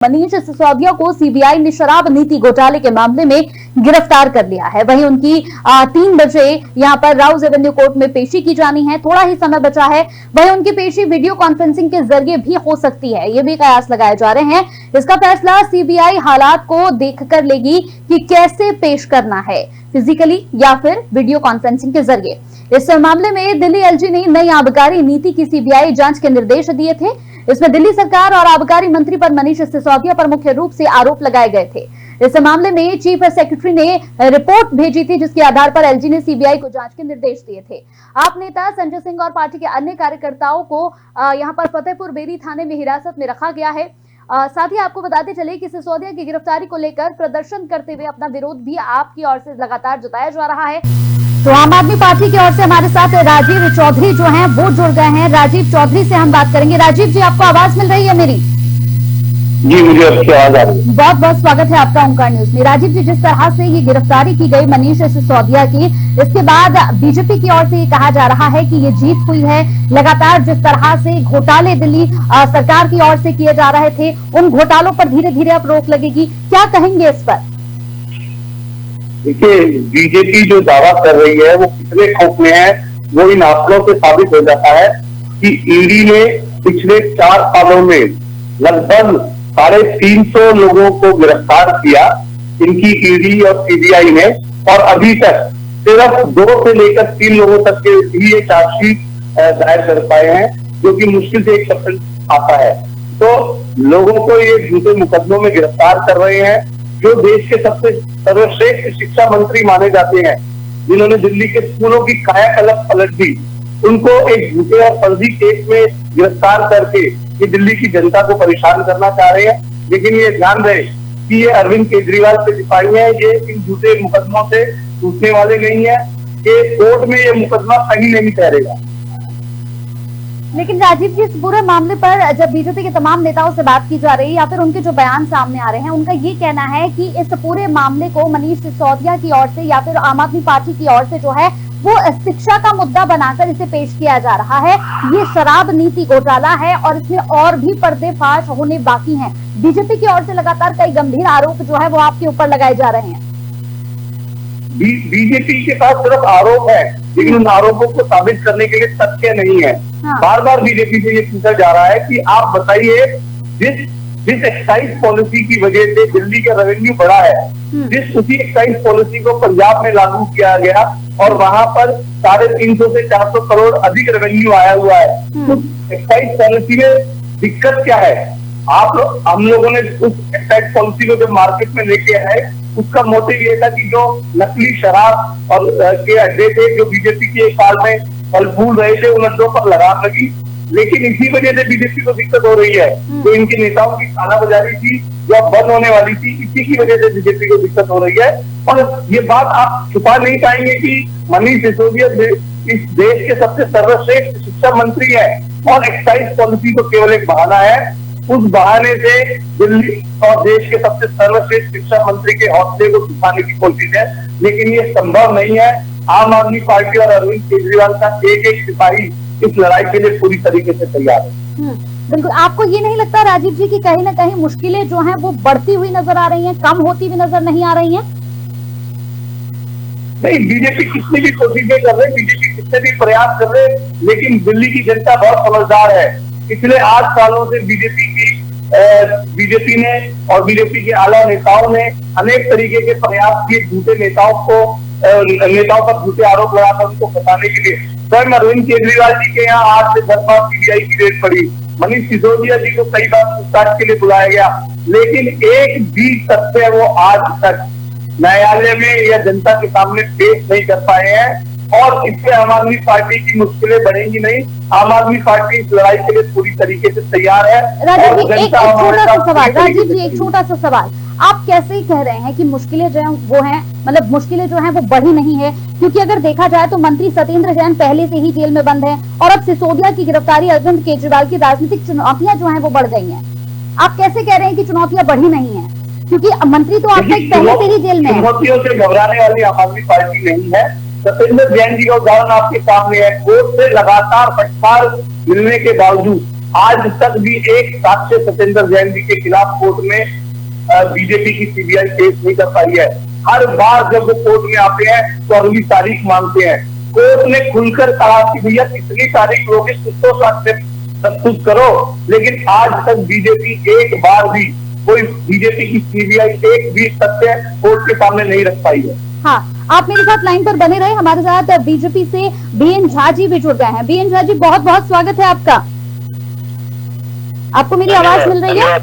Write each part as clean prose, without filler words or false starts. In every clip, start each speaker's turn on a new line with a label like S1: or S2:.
S1: मनीष सिसोदिया को सीबीआई ने शराब नीति घोटाले के मामले में गिरफ्तार कर लिया है। वहीं उनकी 3 बजे यहां पर राउज एवेन्यू कोर्ट में पेशी की जानी है। थोड़ा ही समय बचा है। वहीं उनकी पेशी वीडियो कॉन्फ्रेंसिंग के जरिए भी हो सकती है, ये भी कयास लगाए जा रहे हैं। इसका फैसला सीबीआई हालात को देखकर लेगी कि कैसे पेश करना है, फिजिकली या फिर वीडियो कॉन्फ्रेंसिंग के जरिए। इस मामले में दिल्ली एलजी ने नई आबकारी नीति की सीबीआई जांच के निर्देश दिए थे। इसमें दिल्ली सरकार और आबकारी मंत्री पर मनीष सिसोदिया पर मुख्य रूप से आरोप लगाए गए थे। इस मामले में चीफ सेक्रेटरी ने रिपोर्ट भेजी थी, जिसके आधार पर एलजी ने सीबीआई को जांच के निर्देश दिए थे। आप नेता संजय सिंह और पार्टी के अन्य कार्यकर्ताओं को यहां पर फतेहपुर बेरी थाने में हिरासत में रखा गया है। साथ ही आपको बताते चले कि सिसोदिया की गिरफ्तारी को लेकर प्रदर्शन करते हुए अपना विरोध भी आपकी ओर से लगातार जताया जा रहा है। तो आम आदमी पार्टी की ओर से हमारे साथ राजीव चौधरी जो हैं वो जुड़ गए हैं। राजीव चौधरी से हम बात करेंगे। राजीव जी, आपको आवाज मिल रही है मेरी?
S2: जी, मुझे आपकी आवाज आ रही है।
S1: बहुत बहुत स्वागत है आपका ओंकार न्यूज में। राजीव जी, जिस तरह से ये गिरफ्तारी की गई मनीष सिसोदिया की, इसके बाद बीजेपी की ओर से ये कहा जा रहा है कि ये जीत हुई है। लगातार जिस तरह से घोटाले दिल्ली सरकार की ओर से किए जा रहे थे, उन घोटालों पर धीरे धीरे अब रोक लगेगी। क्या कहेंगे इस पर?
S2: देखिए, बीजेपी जो दावा कर रही है वो कितने खौफ में है, वो इन आंकड़ों से साबित हो जाता है कि ईडी ने पिछले 4 सालों में लगभग 350 लोगों को गिरफ्तार किया, इनकी ईडी और सीबीआई ने, और अभी तक सिर्फ 2 से लेकर 3 लोगों तक के ही ये चार्जशीट दायर कर पाए हैं, जो कि मुश्किल से 1% आता है। तो लोगों को ये झूठे मुकदमों में गिरफ्तार कर रहे हैं। जो देश के सबसे सर्वश्रेष्ठ शिक्षा मंत्री माने जाते हैं, जिन्होंने दिल्ली के स्कूलों की कायाकल्प पलट दी, उनको एक झूठे और फर्जी केस में गिरफ्तार करके ये दिल्ली की जनता को परेशान करना चाह रहे हैं। लेकिन ये ध्यान रहे कि ये अरविंद केजरीवाल के सिपाही हैं, ये इन झूठे मुकदमों से टूटने वाले नहीं है। कि कोर्ट में ये मुकदमा सही नहीं ठहरेगा।
S1: लेकिन राजीव जी, इस पूरे मामले पर जब बीजेपी के तमाम नेताओं से बात की जा रही है या फिर उनके जो बयान सामने आ रहे हैं, उनका ये कहना है कि इस पूरे मामले को मनीष सिसोदिया की ओर से या फिर आम आदमी पार्टी की ओर से जो है वो शिक्षा का मुद्दा बनाकर इसे पेश किया जा रहा है। ये शराब नीति घोटाला है और इसमें और भी पर्देफाश होने बाकी हैं। बीजेपी की ओर से लगातार कई गंभीर आरोप जो है वो आपके ऊपर लगाए जा रहे हैं।
S2: बीजेपी के पास सिर्फ आरोप है, लेकिन उन आरोपों को साबित करने के लिए तथ्य नहीं है। बार बार बीजेपी से ये पूछा जा रहा है कि आप बताइए, जिस एक्साइज पॉलिसी की वजह से दिल्ली का रेवेन्यू बढ़ा है, जिस उसी एक्साइज पॉलिसी को पंजाब में लागू किया गया और वहां पर 350 से 400 करोड़ अधिक रेवेन्यू आया हुआ है, तो एक्साइज पॉलिसी में दिक्कत क्या है? हम लोगों ने उस एक्साइज पॉलिसी को जब मार्केट में लेके आए, उसका मोटिव ये था कि जो नकली शराब और के अड्डे थे, जो बीजेपी के एक साल में फल फूल रहे थे, उन अड्डों पर लगाम लगी। लेकिन इसी वजह से बीजेपी को दिक्कत हो रही है। जो इनके नेताओं की कालाबाजारी थी, जो अब बंद होने वाली थी, इसी की वजह से बीजेपी को दिक्कत हो रही है। और ये बात आप छुपा नहीं पाएंगे कि मनीष सिसोदिया इस देश के सबसे सर्वश्रेष्ठ शिक्षा मंत्री है और एक्साइज पॉलिसी तो केवल एक बहाना है। उस बहाने से दिल्ली और देश के सबसे सर्वश्रेष्ठ शिक्षा मंत्री के हौसले को छुपाने की कोशिश है, लेकिन ये संभव नहीं है। आम आदमी पार्टी और अरविंद केजरीवाल का एक सिपाही इस लड़ाई के लिए पूरी तरीके से तैयार है।
S1: बिल्कुल। आपको ये नहीं लगता राजीव जी कि कहीं ना कहीं मुश्किलें जो हैं वो बढ़ती हुई नजर आ रही हैं, कम होती हुई नजर नहीं आ रही हैं?
S2: नहीं, बीजेपी कितनी भी कोशिशें कर रहे, बीजेपी कितने भी प्रयास कर रहे, लेकिन दिल्ली की जनता बहुत समझदार है। पिछले 8 सालों से बीजेपी ने और बीजेपी के आला नेताओं ने अनेक तरीके के प्रयास किए झूठे नेताओं पर झूठे आरोप लगाकर उनको फंसाने के लिए। स्वयं अरविंद केजरीवाल जी के यहाँ 8 से 10 बार सीबीआई की रेड पड़ी। मनीष सिसोदिया जी को कई बार पूछताछ के लिए बुलाया गया, लेकिन एक भी तथ्य वो आज तक न्यायालय में या जनता के सामने पेश नहीं कर पाए हैं। और इससे आम आदमी पार्टी की मुश्किलें बढ़ेंगी नहीं। आम आदमी पार्टी इस लड़ाई के लिए पूरी तरीके से तैयार है।
S1: राजीव जी, एक छोटा सा सवाल, आप कैसे कह रहे हैं कि मुश्किलें जो हैं वो हैं, मतलब मुश्किलें जो हैं वो बढ़ी नहीं है? क्योंकि अगर देखा जाए तो मंत्री सत्येंद्र जैन पहले से ही जेल में बंद है और अब सिसोदिया की गिरफ्तारी, अरविंद केजरीवाल की राजनीतिक चुनौतियां जो हैं वो बढ़ गई हैं। आप कैसे कह रहे हैं कि चुनौतियां बढ़ी नहीं है? क्योंकि मंत्री तो आप तक पहले से ही जेल में है।
S2: चुनौतियों से घबराने वाली आम आदमी पार्टी नहीं है। सत्येंद्र जैन जी का उदाहरण आपके सामने है। कोर्ट से लगातार फटकार मिलने के बावजूद आज तक भी एक साक्ष्य सत्येंद्र जैन जी के खिलाफ कोर्ट में बीजेपी की सीबीआई केस नहीं कर पाई है। हर बार जब वो कोर्ट में आते हैं तो अगली तारीख मांगते हैं। कोर्ट ने खुलकर कहा कि भैया कितनी तारीख लोगे, कुछ तो साक्ष्य प्रस्तुत करो, लेकिन आज तक बीजेपी एक बार भी कोई बीजेपी की सीबीआई एक भी तथ्य कोर्ट के सामने नहीं रख पाई है।
S1: हाँ, आप मेरे साथ लाइन पर बने रहे। हमारे साथ बीजेपी से बीएन झा जी भी जुड़ गए हैं। बीएन झा जी, बहुत बहुत स्वागत है आपका। आपको मेरी आवाज मिल रही है?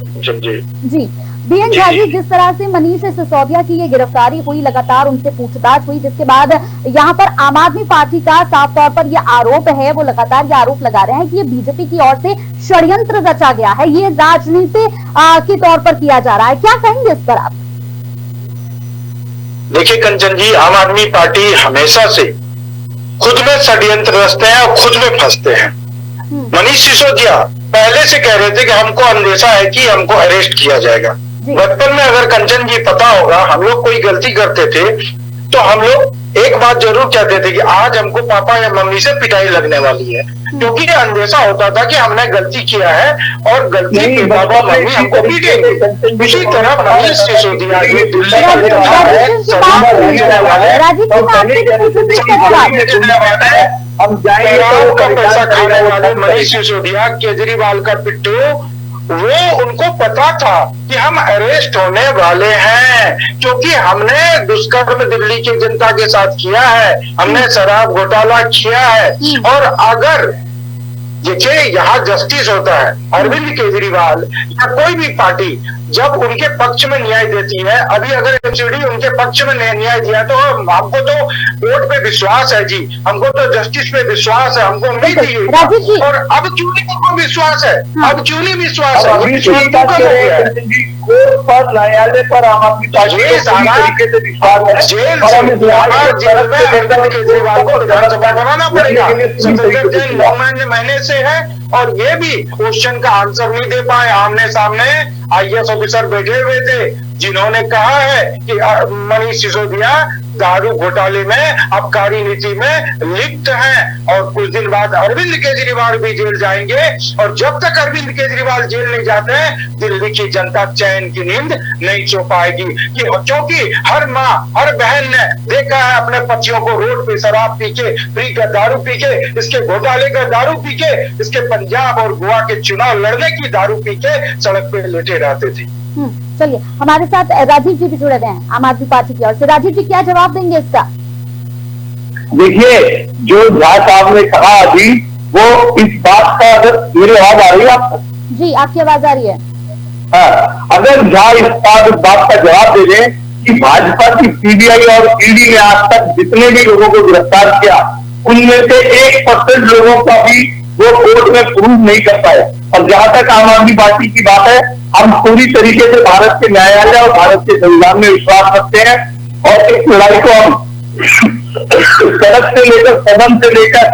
S1: जी बीएन झा जी, जिस तरह से मनीष सिसोदिया की ये गिरफ्तारी हुई, लगातार उनसे पूछताछ हुई, जिसके बाद यहाँ पर आम आदमी पार्टी का साफ तौर पर ये आरोप है, वो लगातार ये आरोप लगा रहे हैं कि ये बीजेपी की ओर से षड्यंत्र रचा गया है, ये राजनीति के तौर पर किया जा रहा है। क्या कहेंगे इस पर आप?
S3: देखिए कंचन जी, आम आदमी पार्टी हमेशा से खुद में षड्यंत्र रचते हैं और खुद में फंसते हैं। मनीष सिसोदिया पहले से कह रहे थे कि हमको अंदेशा है कि हमको अरेस्ट किया जाएगा। बचपन में अगर कंचन जी पता होगा, हम लोग कोई गलती करते थे तो हम लोग एक बात जरूर कहते थे कि आज हमको पापा या मम्मी से पिटाई लगने वाली है, क्योंकि ये अंदेशा होता था कि हमने गलती किया है और गलती के पापा मम्मी हमको पीटेंगे। उसी तरह मनीष सिसोदिया ये दिल्ली
S2: हम जाएंगे
S3: का पैसा खाने वाले मनीष सिसोदिया, केजरीवाल का पिट्ठू, वो उनको पता था कि हम अरेस्ट होने वाले हैं, क्योंकि हमने दुष्कर्म दिल्ली की जनता के साथ किया है, हमने शराब घोटाला किया है। और अगर देखिए यहाँ जस्टिस होता है, अरविंद केजरीवाल या कोई भी पार्टी जब उनके पक्ष में न्याय देती है, अभी अगर एमसीडी उनके पक्ष में न्याय दिया तो हमको तो कोर्ट पे विश्वास है जी, हमको तो जस्टिस पे विश्वास है, हमको उम्मीद ही है। और अब क्यों नहीं हमको विश्वास है? अब क्यों नहीं विश्वास है?
S2: कोर्ट पर, न्यायालय पर आम आदमी पार्टी को पूरी तरीके से विश्वास है।
S3: जेल में अरविंद केजरीवाल को विधानसभा बनाना पड़ेगा, 9 महीने से है, और ये भी क्वेश्चन का आंसर नहीं दे पाए। आमने सामने आईएएस ऑफिसर बैठे हुए थे जिन्होंने कहा है कि मनीष सिसोदिया दारू घोटाले में, आबकारी नीति में लिप्त हैं, और कुछ दिन बाद अरविंद केजरीवाल भी जेल जाएंगे। और जब तक अरविंद केजरीवाल जेल नहीं जाते, दिल्ली की जनता चैन की नींद नहीं सो पाएगी, क्योंकि हर माँ, हर बहन ने देखा है अपने बच्चियों को रोड पे शराब पी के, फ्री का दारू पी के, इसके घोटाले का दारू पी के, इसके पंजाब और गोवा के चुनाव लड़ने की दारू पी के सड़क पे लेटे रहते थे।
S1: चलिए, हमारे साथ राजीव जी भी जुड़े हुए हैं आम आदमी पार्टी की ओर से। राजीव जी, क्या जवाब देंगे इसका?
S2: देखिए, जो झा साहब ने कहा अभी, वो इस बात का, अगर मेरी आवाज आ रही है आपको?
S1: जी, आपकी आवाज आ रही है।
S2: हाँ, अगर झा इस बात का जवाब दे दें कि भाजपा की सीबीआई और ईडी ने आज तक जितने भी लोगों को गिरफ्तार किया, उनमें से 1% लोगों का भी वो कोर्ट में प्रूव नहीं कर पाए। और जहां तक आम आदमी पार्टी की बात है, हम पूरी तरीके से भारत के न्यायालय और भारत के संविधान में विश्वास रखते हैं, और इस लड़ाई को हम सड़क से लेकर, सदन से लेकर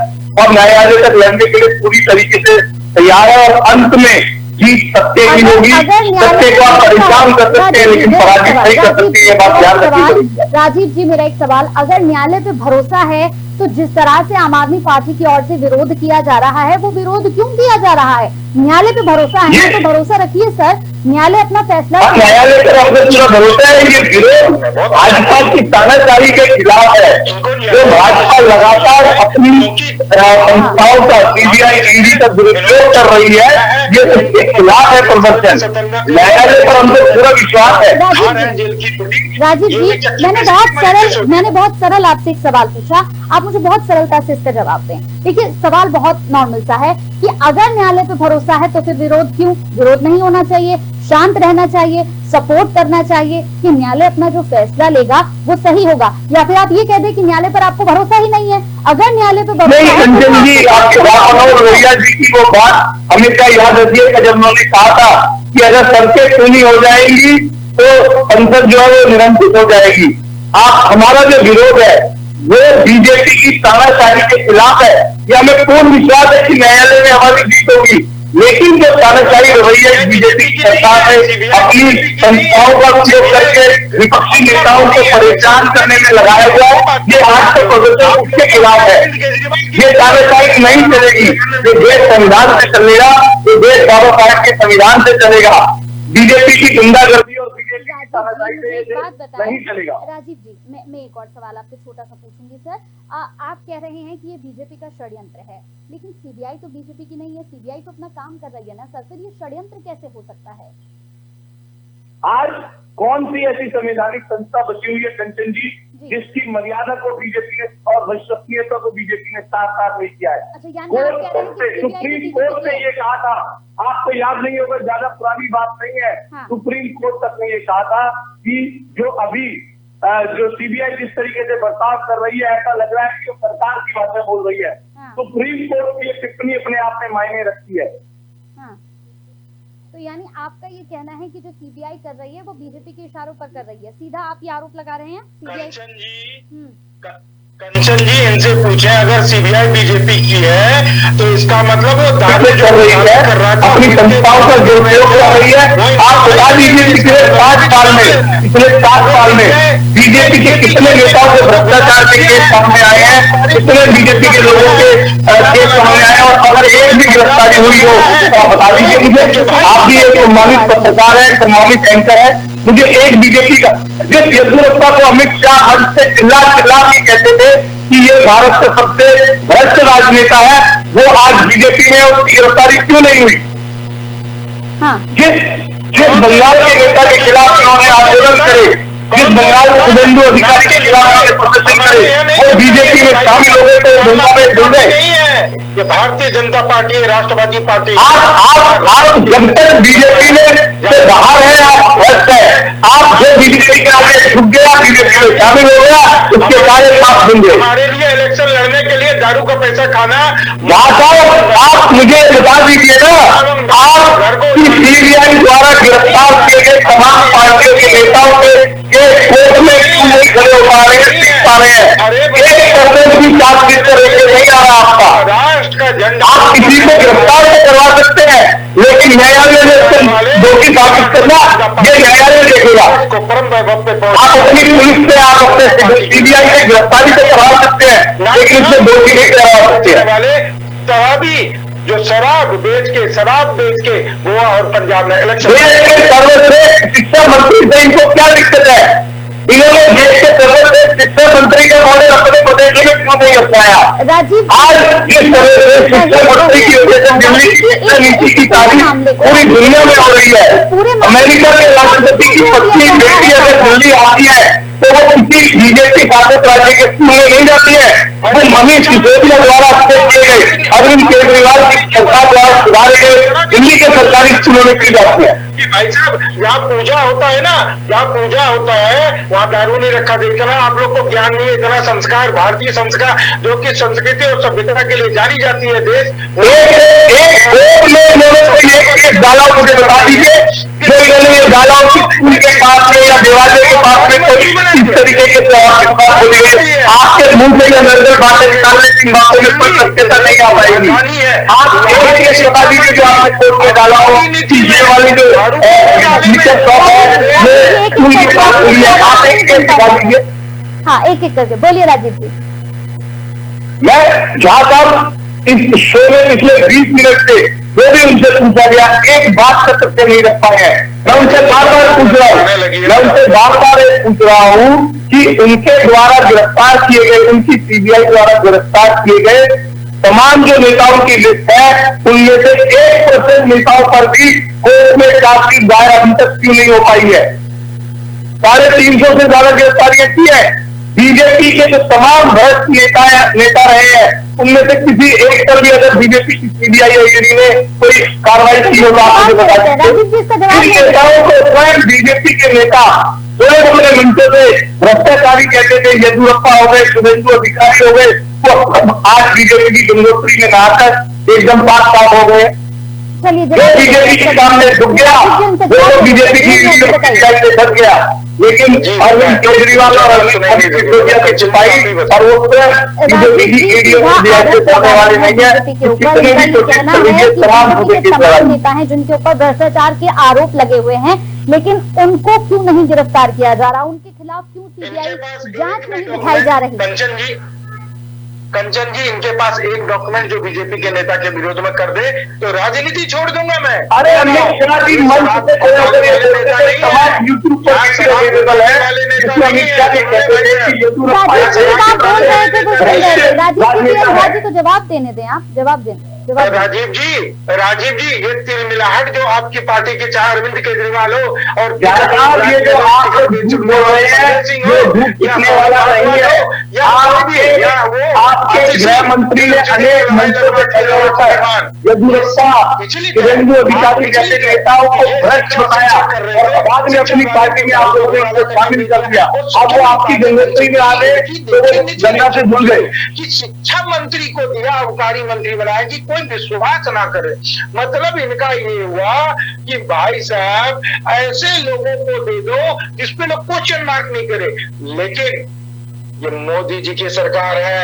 S2: और न्यायालय तक लड़ने के लिए पूरी तरीके से तैयार है। और अंत में जीत सत्य की होगी। सत्य को आप परेशान कर सकते हैं, लेकिन पराजित नहीं कर सकते, ये बात ध्यान रखिए।
S1: राजीव जी, मेरा एक सवाल, अगर न्यायालय पे भरोसा है तो जिस तरह से आम आदमी पार्टी की ओर से विरोध किया जा रहा है, वो विरोध क्यों किया जा रहा है? न्यायालय पे भरोसा है तो भरोसा रखिए सर, न्यायालय अपना फैसला।
S2: न्यायालय पर हमको पूरा भरोसा है। ये विरोध भाजपा की तानाशाही के खिलाफ है, जो भाजपा लगातार अपनी संस्थाओं का, सीबीआई, ईडी का दुरुपयोग कर रही है, ये उसके खिलाफ है प्रदर्शन। न्यायालय पर हमको पूरा विश्वास है।
S1: राजीव जी, मैंने बहुत सरल आपसे एक सवाल पूछा, आप मुझे बहुत सरलता से इसका जवाब दें। देखिए, सवाल बहुत नॉर्मल सा है कि अगर न्यायालय पे भरोसा है तो फिर विरोध क्यों? विरोध नहीं होना चाहिए, शांत रहना चाहिए, सपोर्ट करना चाहिए कि न्यायालय अपना जो फैसला लेगा वो सही होगा। या फिर आप ये कह दें कि न्यायालय पर आपको भरोसा ही नहीं है। अगर न्यायालय पे भरोसा है,
S2: कंचन जी, आपके मनोहर लोहिया जी की वो बात हमेशा याद रखिएगा, जब उन्होंने कहा था कि अगर सड़कें खूनी हो जाएंगी तो संसद जो है वो निरंकुश हो जाएगी। आप, हमारा जो विरोध है वो बीजेपी की तानाशाही के खिलाफ है। ये हमें पूर्ण विश्वास है कि न्यायालय में हमारी जीत होगी। लेकिन जो तानाशाही रवैया बीजेपी की सरकार ने अपनी संस्थाओं का उपयोग करके विपक्षी नेताओं को परेशान करने में लगाया हुआ है, ये आज का प्रदर्शन उसके खिलाफ है। ये तानाशाही नहीं चलेगी, ये देश संविधान से चलेगा, ये देश बाबा साहब के संविधान से चलेगा। बीजेपी की गुंडागर्दी और बीजेपी की तानाशाही से ये देश नहीं चलेगा।
S1: राजीव जी, मैं एक और सवाल आपसे छोटा सा पूछूंगी सर। आप कह रहे हैं कि ये बीजेपी का षड्यंत्र है, लेकिन सीबीआई तो बीजेपी की नहीं है, सीबीआई तो अपना काम कर रही है ना सर, फिर ये षड्यंत्र कैसे हो सकता है?
S2: आज कौन सी ऐसी संवैधानिक संस्था बची हुई है कंचन जी, जिसकी मर्यादा को बीजेपी ने और विश्वसनीयता को बीजेपी ने साथ नहीं किया है?
S1: अच्छा, यानी आप कह रहे हैं कि
S2: सुप्रीम कोर्ट ने ये कहा था, आपको याद नहीं होगा, ज्यादा पुरानी बात नहीं है।
S1: हाँ। सुप्रीम
S2: कोर्ट तक ने ये कहा था कि जो अभी जो सीबीआई जिस तरीके से बर्ताव कर रही है, ऐसा लग रहा है कि वो सरकार की बातें बोल रही है।
S1: हाँ।
S2: सुप्रीम कोर्ट की ये टिप्पणी अपने आप में मायने रखती है।
S1: हाँ। तो यानी आपका ये कहना है कि जो सीबीआई कर रही है वो बीजेपी के इशारों पर कर रही है, सीधा आप ये आरोप लगा रहे हैं सीबीआई?
S3: कंचन जी इनसे पूछे, अगर सीबीआई बीजेपी की है तो इसका मतलब वो दावे जो कर रहा था
S2: अपनी संस्थाओं का दुरुपयोग कर रही है। आप बता दीजिए पिछले 5 साल में बीजेपी के कितने नेताओं के भ्रष्टाचार के केस सामने आए हैं, कितने बीजेपी के लोगों के केस सामने आए हैं, और अगर एक भी गिरफ्तारी हुई हो तो आप बता दीजिए मुझे। आप भी एक सम्मानित पत्रकार है, सम्मानित एंकर है, मुझे एक बीजेपी का जिस येदियुरप्पा को अमित शाह हद से चिल्ला के कहते थे कि ये भारत का सबसे भ्रष्ट राजनेता है, वो आज बीजेपी में उसकी गिरफ्तारी क्यों नहीं हुई?
S1: हाँ।
S2: जिस बंगाल के नेता के खिलाफ उन्होंने आंदोलन करे, जिस बंगाल में शुभेंदु अधिकारी के खिलाफ उन्होंने प्रदर्शन करे, वो बीजेपी में शामिल हो गए तो दुनिया में जुड़ गए।
S3: ये भारतीय जनता पार्टी है, राष्ट्रवादी पार्टी।
S2: आप जब तक बीजेपी में से बाहर है आप भ्रष्ट है। आप जो बीजेपी के आगे झुक गया, बीजेपी में शामिल हो गया, उसके कार्य आप सुन गए।
S3: हमारे लिए इलेक्शन लड़ने के लिए दारू का पैसा खाना,
S2: आप मुझे बता दीजिए ना, आप सीबीआई द्वारा गिरफ्तार किए गए तमाम पार्टियों के नेताओं के कोर्ट में क्यों नहीं खड़े हो पा रहे हैं? 1% भी चार्जशीट पर नहीं आ रहा आपका।
S3: राष्ट्र का झंडा
S2: आप किसी को गिरफ्तार तो करवा सकते हैं, लेकिन न्यायालय में दोषी साबित करना ये न्यायालय देखेगा।
S3: परम वैभव पे
S2: आप अपनी पुलिस से, आप अपने सीबीआई से गिरफ्तारी तो करवा सकते हैं, लेकिन इसमें दोषी नहीं करवा सकते हैं।
S3: वाले शराबी जो शराब बेच के गोवा और पंजाब में इलेक्शन,
S2: देश के सर्वश्रेष्ठ शिक्षा मंत्री से इनको क्या दिक्कत है? इन्होंने देश के सर्वश्रेष्ठ शिक्षा मंत्री का मॉडल अपने प्रदेश में क्यों नहीं अपनाया?
S1: राजीव,
S2: आज इस सर्वश्रेष्ठ शिक्षा मंत्री की वजह से दिल्ली की शिक्षा नीति की तारीफ पूरी दुनिया में हो रही है। अमेरिका के राष्ट्रपति की पत्नी बेटी अगर दिल्ली आती है तो वो किसी बीजेपी शासित राज्य के स्कूल में नहीं जाती है, वो मनीष सिसोदिया द्वारा स्टेट किए गए, अरविंद केजरीवाल की सरकार द्वारा सुधारे गए दिल्ली के सरकारी स्कूलों में की जाती है।
S3: भाई साहब, यहाँ पूजा होता है ना, जहाँ पूजा होता है वहाँ दारू नहीं रखा देता। आप लोग को ज्ञान नहीं है, इतना संस्कार, भारतीय संस्कार जो कि संस्कृति और सभ्यता के लिए जानी जाती है देश। एक
S2: डाला मुझे बता दीजिए, जो इन्होंने ये डाला स्कूल के पास में या देवालय के पास में कोई इस तरीके के बोली गई, आपके मुंह से या नजर बातें निकालने की बातों में कोई सत्यता नहीं आ पाएगी। आप एक बता दीजिए जो आपने कोर्ट में डाला हो कि ये वाली जो शॉप है स्कूल के पास हुई है, आप एक बता दीजिए।
S1: हाँ, एक करके बोलिए राजीव जी।
S2: मैं जहां तक इस शो में पिछले 20 मिनट से जो भी उनसे पूछा गया, एक बात का सत्य नहीं रख पाए हैं। मैं उनसे बार बार पूछ रहा हूं कि उनके द्वारा गिरफ्तार किए गए, उनकी सीबीआई द्वारा गिरफ्तार किए गए तमाम जो नेताओं की लिस्ट है, उनमें से 1% नेताओं पर भी कोर्ट में चार्जशीट दायर अभी तक क्यों नहीं हो पाई है? 350 से ज्यादा गिरफ्तारियां की है। बीजेपी के जो तमाम भ्रष्ट नेता रहे हैं, उनमें से किसी एक पर भी अगर बीजेपी की सीबीआई या ईडी ने कोई कार्रवाई की हो तो आप मुझे बता दीजिए। इन नेताओं को स्वयं बीजेपी के नेता स्वयं अपने मिनटों से भ्रष्टाचारी कहते थे, येदियुरप्पा हो गए, शुभेंदु अधिकारी हो गए, तो आज बीजेपी की गंगोत्री में नहाकर एकदम पाक साफ हो गए।
S1: चलिए
S2: जो बीजेपी के सामने झुक गया वो बीजेपी की फंस गया, लेकिन अरविंद केजरीवाल और अरविंद सिसोदिया की छिपाई और वो बीजेपी की ईडी और सीबीआई से होने वाले नहीं है। कितने भी कोशिश करेंगे तमाम मुद्दे की
S1: तमाम नेता हैं जिनके ऊपर भ्रष्टाचार के आरोप लगे हुए हैं, लेकिन उनको क्यों नहीं गिरफ्तार किया जा रहा, उनके खिलाफ क्यों सीबीआई जांच नहीं दिखाई जा रही?
S3: कंचन जी, इनके पास एक डॉक्यूमेंट जो बीजेपी के नेता के विरोध में कर दे तो राजनीति छोड़ दूंगा मैं।
S2: अरे अमित शाह जी मंच पे तमाम यूट्यूब पर वीडियो अवेलेबल है, जिसमें अमित शाह के कहते हैं कि
S1: राजीव को जवाब देने दें, आप जवाब दें।
S3: राजीव जी, ये तिलमिलाहट जो आपकी पार्टी के चाहे अरविंद केजरीवाल हो और
S2: ये जो आप झूठ बोल रहे हैं, ये झूठ टिकने वाला नहीं है। आपके गृह मंत्री ने अनेक मंचों पर खड़े होकर येदियुरप्पा, शुभेंदु अधिकारी जैसे नेताओं को भ्रष्ट बताया और बाद में अपनी पार्टी में आप लोगों ने उनको शामिल कर दिया। अब वो आपकी गंगोत्री में आ गए तो वो गंगा से भूल गए
S3: कि शिक्षा मंत्री को दिया अबकारी मंत्री बनाया कि कोई विश्वास ना करे। मतलब इनका ये हुआ कि भाई साहब ऐसे लोगों को दे दो जिसपे लोग क्वेश्चन मार्क नहीं करे, लेकिन ये मोदी जी की सरकार है।